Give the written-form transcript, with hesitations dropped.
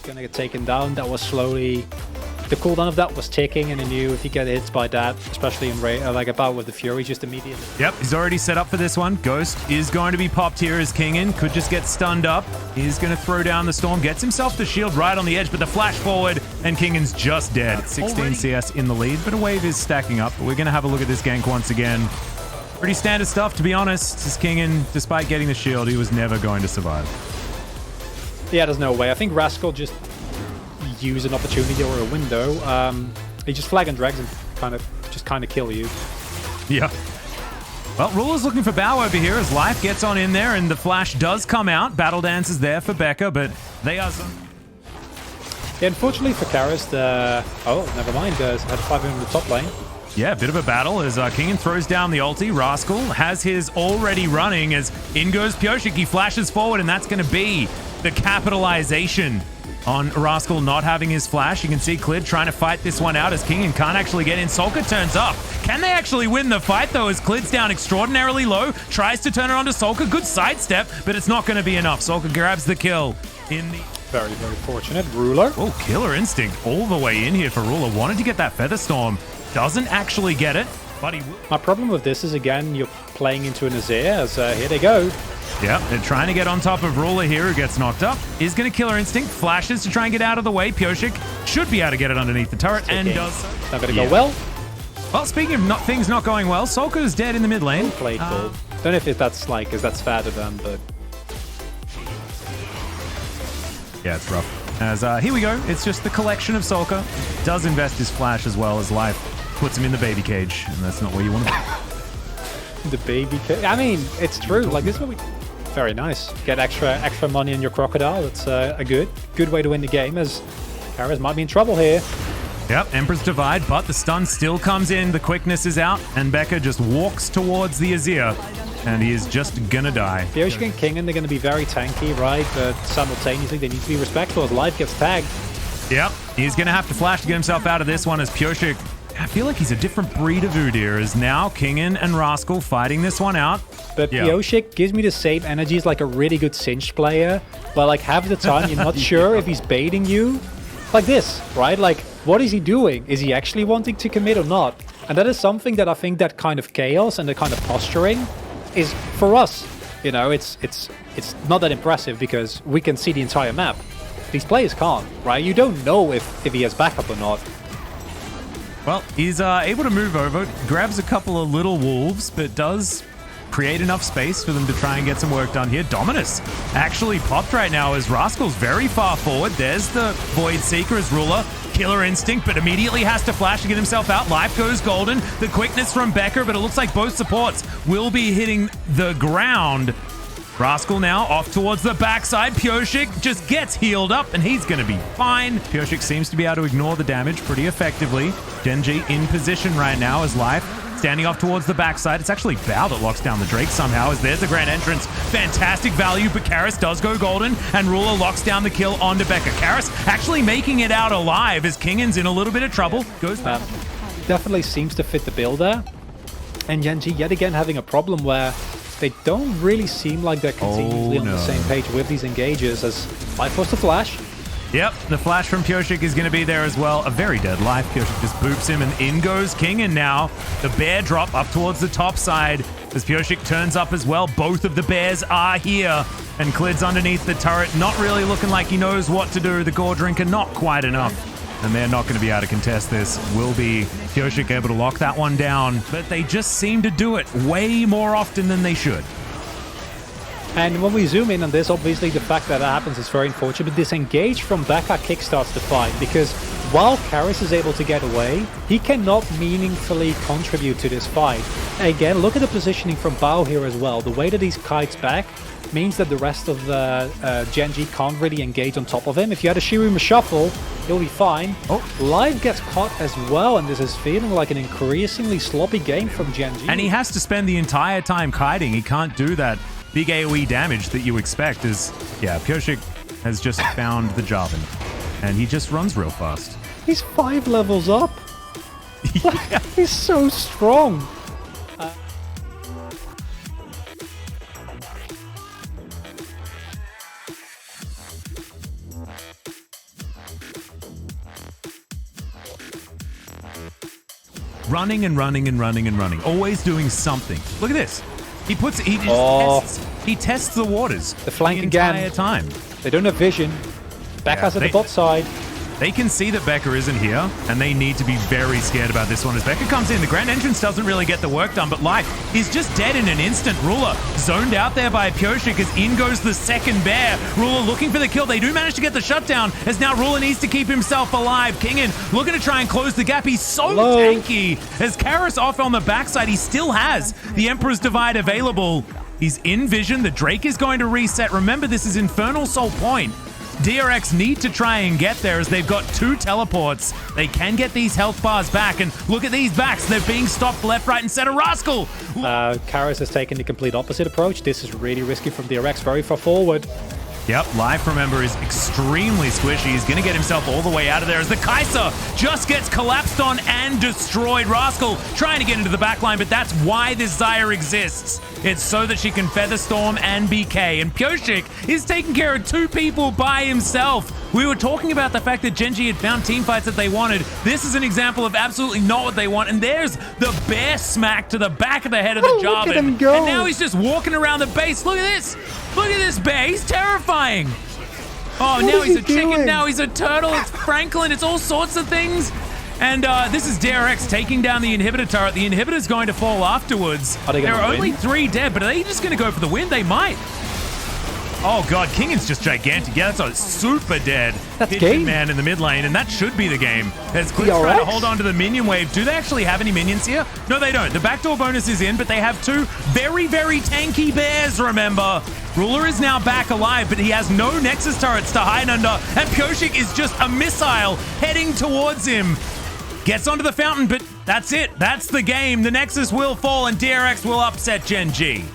gonna get taken down. That was slowly... The cooldown of that was ticking, and he knew if he get hit by that, especially in like a bout with the Fury, just immediately. Yep, he's already set up for this one. Ghost is going to be popped here as Kingen could just get stunned up. He's going to throw down the Storm, gets himself the shield right on the edge, but the flash forward, and Kingen's just dead. 16 CS in the lead, but a wave is stacking up. But we're going to have a look at this gank once again. Pretty standard stuff, to be honest. As Kingen, despite getting the shield, he was never going to survive. Yeah, there's no way. I think Rascal just use an opportunity or a window. He just flag and drags and kind of kill you. Yeah. Well, Ruler's looking for Bao over here as Life gets on in there, and the flash does come out. Battle Dance is there for Becca, but they are some... Yeah, unfortunately for Karis, oh, never mind. Had 5 in the top lane. Yeah, a bit of a battle as Kingen throws down the ulti. Rascal has his already running as in goes Pyosik. He flashes forward, and that's going to be the capitalization on Rascal not having his flash. You can see Clid trying to fight this one out as Kingen can't actually get in. Solka turns up. Can they actually win the fight, though, as Clid's down extraordinarily low, tries to turn it onto Solka. Good sidestep, but it's not going to be enough. Solka grabs the kill in the... Very, very fortunate. Ruler. Oh, Killer Instinct all the way in here for Ruler. Wanted to get that Feather Storm. Doesn't actually get it, but he will. My problem with this is, again, you're playing into an Azir, as here they go. Yep, they're trying to get on top of Ruler here, who gets knocked up. Is going to Killer Instinct, flashes to try and get out of the way. Pyosik should be able to get it underneath the turret, and does so. Not going to go well. Well, speaking of things not going well, Solka's dead in the mid lane. Well played, Paul. Don't know if that's like, because that's fair to them, but... Yeah, it's rough. As here we go, it's just the collection of Solka. Does invest his flash as well as Life puts him in the baby cage, and that's not where you want to be. The baby cage? I mean, it's true. Like, this is what we... Very nice. Get extra money in your Crocodile. It's a good way to win the game, as Karis might be in trouble here. Yep, Emperor's Divide, but the stun still comes in. The quickness is out, and Becca just walks towards the Azir, and he is just gonna die. Pyosik and Kingen, they're going to be very tanky, right? But simultaneously, they need to be respectful as Life gets tagged. Yep, he's gonna have to flash to get himself out of this one as Pyosik... I feel like he's a different breed of Udyr, as now Kingen and Rascal fighting this one out. But Pyosik gives me the same energy as like a really good Singed player, but like half the time you're not sure if he's baiting you. Like this, right? Like, what is he doing? Is he actually wanting to commit or not? And that is something that I think that kind of chaos and the kind of posturing is, for us, you know, it's not that impressive because we can see the entire map. These players can't, right? You don't know if he has backup or not. Well, he's able to move over, grabs a couple of little wolves, but does create enough space for them to try and get some work done here. Dominus actually popped right now as Rascal's very far forward. There's the Void Seeker as Ruler. Killer Instinct, but immediately has to flash to get himself out. Life goes golden. The quickness from Becker, but it looks like both supports will be hitting the ground. Rascal now off towards the backside. Pyosik just gets healed up, and he's going to be fine. Pyosik seems to be able to ignore the damage pretty effectively. Genji in position right now as Life standing off towards the backside. It's actually Bao that locks down the Drake somehow, as there's the grand entrance. Fantastic value, but Karis does go golden, and Ruler locks down the kill onto Becca. Karis actually making it out alive as Kingen's in a little bit of trouble. Goes back. Definitely seems to fit the bill there. And Genji yet again having a problem where they don't really seem like they're continuously on the same page with these engages, as Life was the flash. Yep, the flash from Pyosik is going to be there as well. A very dead Life. Pyosik just boops him, and in goes Kingen now. The bear drop up towards the top side as Pyosik turns up as well. Both of the bears are here, and Clid's underneath the turret, not really looking like he knows what to do. The Gore Drinker not quite enough, and they're not going to be able to contest this. Will be Pyosik able to lock that one down, but they just seem to do it way more often than they should. And when we zoom in on this, obviously the fact that happens is very unfortunate, but this engage from Becca kickstarts the fight, because while Karis is able to get away, he cannot meaningfully contribute to this fight. And again, look at the positioning from Bao here as well. The way that he kites back means that the rest of the Genji can't really engage on top of him. If you had a Shiruma shuffle, he'll be fine. Oh, Live gets caught as well, and this is feeling like an increasingly sloppy game from Genji. And he has to spend the entire time kiting. He can't do that big AoE damage that you expect. Is Pyosik has just found the Jarvan, and he just runs real fast. He's 5 levels up. Yeah. He's so strong. running and running and running and running, always doing something. Look at this. He tests the waters the flank entire again. time. They don't have vision. Becca's at the bot side. They can see that Becca isn't here, and they need to be very scared about this one. As Becca comes in, the Grand Entrance doesn't really get the work done, but Life is just dead in an instant. Ruler zoned out there by Pyosik as in goes the second bear. Ruler looking for the kill. They do manage to get the shutdown, as now Ruler needs to keep himself alive. Kingen looking to try and close the gap. He's so tanky. As Karis off on the backside, he still has the Emperor's Divide available. He's in vision. The Drake is going to reset. Remember, this is Infernal Soul Point. DRX need to try and get there as they've got 2 teleports. They can get these health bars back, and look at these backs. They're being stopped left, right, and center. Rascal! Karis has taken the complete opposite approach. This is really risky from DRX, very far forward. Yep, Life, remember, is extremely squishy. He's going to get himself all the way out of there as the Kaiser just gets collapsed on and destroyed. Rascal trying to get into the backline, but that's why this Xayah exists. It's so that she can Featherstorm and BK. And Pyosik is taking care of 2 people by himself. We were talking about the fact that Gen G had found team fights that they wanted. This is an example of absolutely not what they want. And there's the bear smack to the back of the head of the Jarvan. Look at him go. And now he's just walking around the base. Look at this. Look at this bear. He's terrifying. Oh, What now is he's a he chicken. doing? Now he's a turtle. It's Franklin. It's all sorts of things. And this is DRX taking down the inhibitor turret. The inhibitor's going to fall afterwards. Are they there gonna are only win? 3 dead, but are they just going to go for the win? They might. Oh god, Kingan's just gigantic. Yeah, that's a super dead game. man in the mid lane, and that should be the game. As Cliff's trying to hold on to the minion wave. Do they actually have any minions here? No, they don't. The backdoor bonus is in, but they have 2 very, very tanky bears, remember. Ruler is now back alive, but he has no Nexus turrets to hide under, and Pyosik is just a missile heading towards him. Gets onto the fountain, but that's it. That's the game. The Nexus will fall, and DRX will upset Gen G.